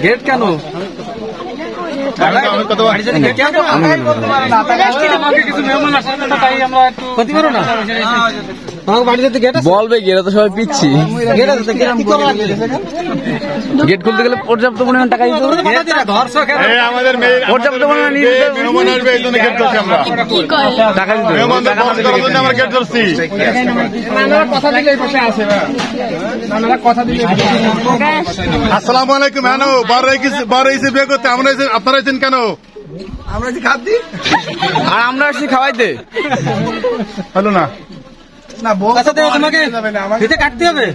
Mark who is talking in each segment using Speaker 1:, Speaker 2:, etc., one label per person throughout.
Speaker 1: Gate কেন বলবে গেরা তো সবাই পিচ্ছি গেট খুলতে গেলে পর্যাপ্ত পরিমাণ টাকা দিতে হবে আমাদের পর্যাপ্ত পরিমাণ টাকা দিতে হবে গেট ধরছি আসসালামু আলাইকুম হ্যাঁ বার হয়েছে বিয়ে করতে আপনারা আছেন কেন আমরা খাদ দিই আর আমরা আসছি খাওয়াইতে হলো না না তোমাকে কাটতে হবে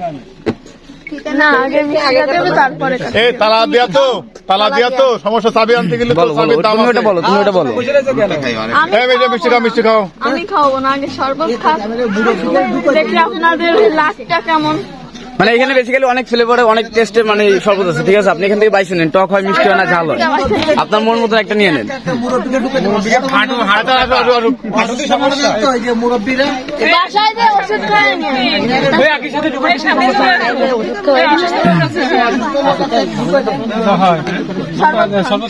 Speaker 1: তালা দিয়া তো সমস্যা চাবি আনতে গেলে বলো মিষ্টি খাও
Speaker 2: আমি খাওয়াবো না আগে শরবত খাও দেখি আপনাদের লাস্টটা কেমন
Speaker 1: মানে এখানে বেসিক্যালি অনেক ফ্লেভারে অনেক টেস্টের মানে শরবত আছে ঠিক আছে আপনি এখান থেকে বাইছে নেন টক হয় মিষ্টি হয় না ঝাল হয় আপনার মন মতন একটা নিয়ে নেন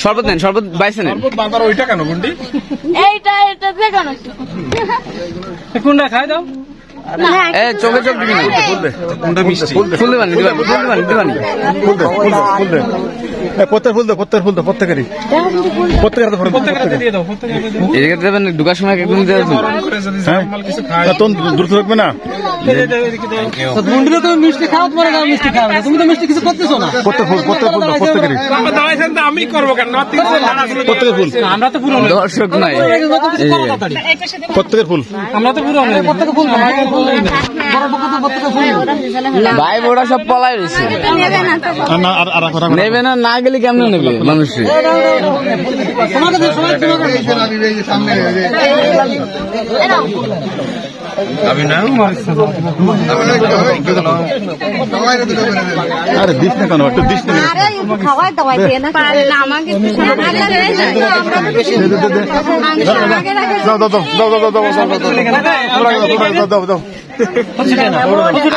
Speaker 1: শরবত নেন শরবত বাইছে নেন ওইটা কেন গুন্ডি
Speaker 2: এইটা কেন
Speaker 1: কোনটা খাই দাও চোখে চোখ দিবি ফুল দেবানি প্রত্যেকেরই এদিকে দেবেন ঢুকার সময় একদম দ্রুত থাকবে না মিষ্টি খাও তোমার মিষ্টি খাও তুমি তো মিষ্টি কিছু করতেছো না প্রত্যেকেরই আমি করবো কেন প্রত্যেকের ফুল আমরা তো পুরো দর্শক নাই প্রত্যেকের ফুল আমরা তো পুরো প্রত্যেকের ফুল ভাই বোরা সব পলাই রয়েছে নেবে না না গেলে কেমন নেবে মানুষ আরে দিস না কেন একটু দিস না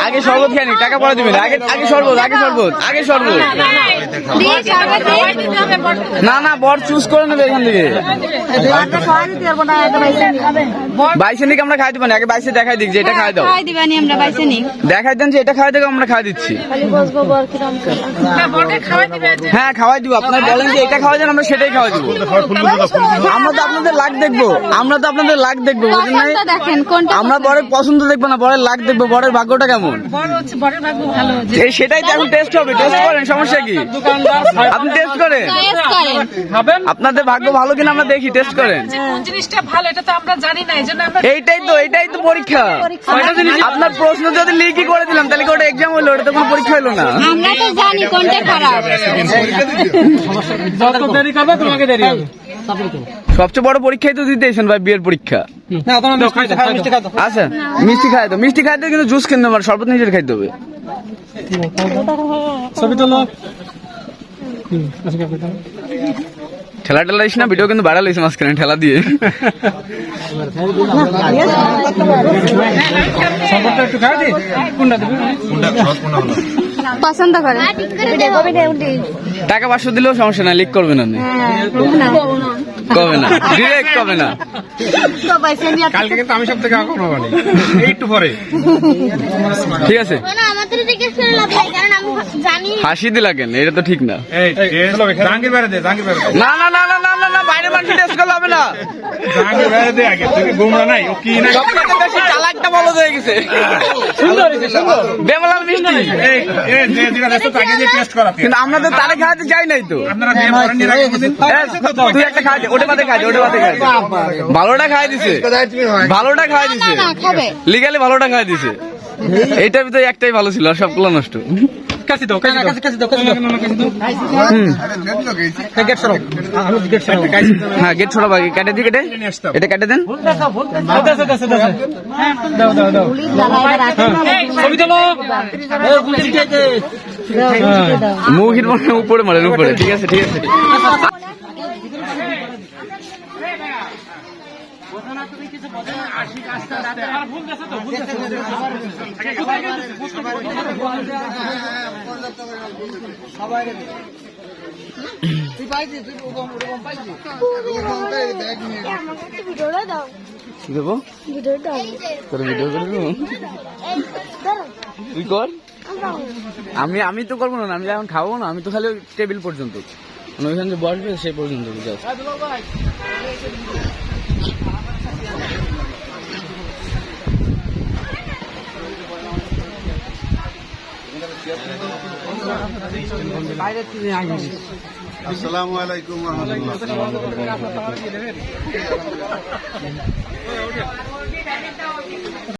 Speaker 1: আগে শরবত খানি টাকা পরে দিবেন আগে শরবত না বর চুজ করে নেবে এখান থেকে বাইশে নিকে আমরা খাই দিব না আগে বাইশে দেখাই দিক যে এটা খাই দাও দেখাই দেন যে এটা খাই দেবো আমরা খাই দিচ্ছি হ্যাঁ খাওয়াই দিব আপনারা বলেন যে এটা খাওয়াই দেন আমরা সেটাই খাওয়াই দিব আমরা তো আপনাদের লাগ দেখবো বুঝলেন নাই আমরা বরের পছন্দ দেখবো না বরের লাগ দেখবো বরের ভাগ্যটা কেমন সেটাই তো এখন টেস্ট হবে টেস্ট করেন সমস্যা কি আপনি টেস্ট করেন আপনাদের ভাগ্য ভালো কিনা আমরা দেখি টেস্ট করেন এইটাই তো পরীক্ষা আপনার প্রশ্ন যদি লিখি করে দিলাম তাহলে ওটা এক্সাম হলো ওটা তো কোনো পরীক্ষা হলো না সবচেয়ে বড় পরীক্ষাই তো দিতেছেন ভাই বিয়ের পরীক্ষা আচ্ছা মিষ্টি খাইতে কিন্তু জুস কিনতে পারে শরবত নিজের খাইতে হবে ঠেলা দিস না ভিডিও কিন্তু ভাইরাল হয়েছে মাঝখানে ঠেলা দিয়ে
Speaker 2: পছন্দ করে
Speaker 1: টাকা 500 দিলেও সমস্যা না লিক করবে না কবে না ডিরেক্ট কবে না কালকে কিন্তু আমি সব থেকে একটু পরে ঠিক আছে হাসি দিলা কেন এটা তো ঠিক না না বাইরে মানুষ টেস্ট করলে হবে না চালাকটা বলো হয়ে গেছে বেমলাল মিষ্টি কিন্তু আমরা তো তারে খাওয়াতে চাই নাই তো তুই একটা খাওয়াতে ওটা বাদে খাই ভালোটা খাই দিছে লিগালি ভালোটা খাই দিছে এইটার ভিতরে একটাই ভালো ছিল আর সবগুলো নষ্ট হ্যাঁ গেট ছড়া বাকি কেটে দিই এটা কেটে দেন মুখের উপরে মারেন উপরে ঠিক আছে
Speaker 2: ভিডিওটা দাও,
Speaker 3: কি দেবো
Speaker 2: ভিডিওটা দাও।
Speaker 3: তোর ভিডিও করে দেবো তুই কর আমি তো করবো না আমি এখন খাবো না আমি তো খালি টেবিল পর্যন্ত মানে ওইখানে যে বসবে সেই পর্যন্ত just।
Speaker 1: আসসালামু আলাইকুম ওয়া রাহমাতুল্লাহ।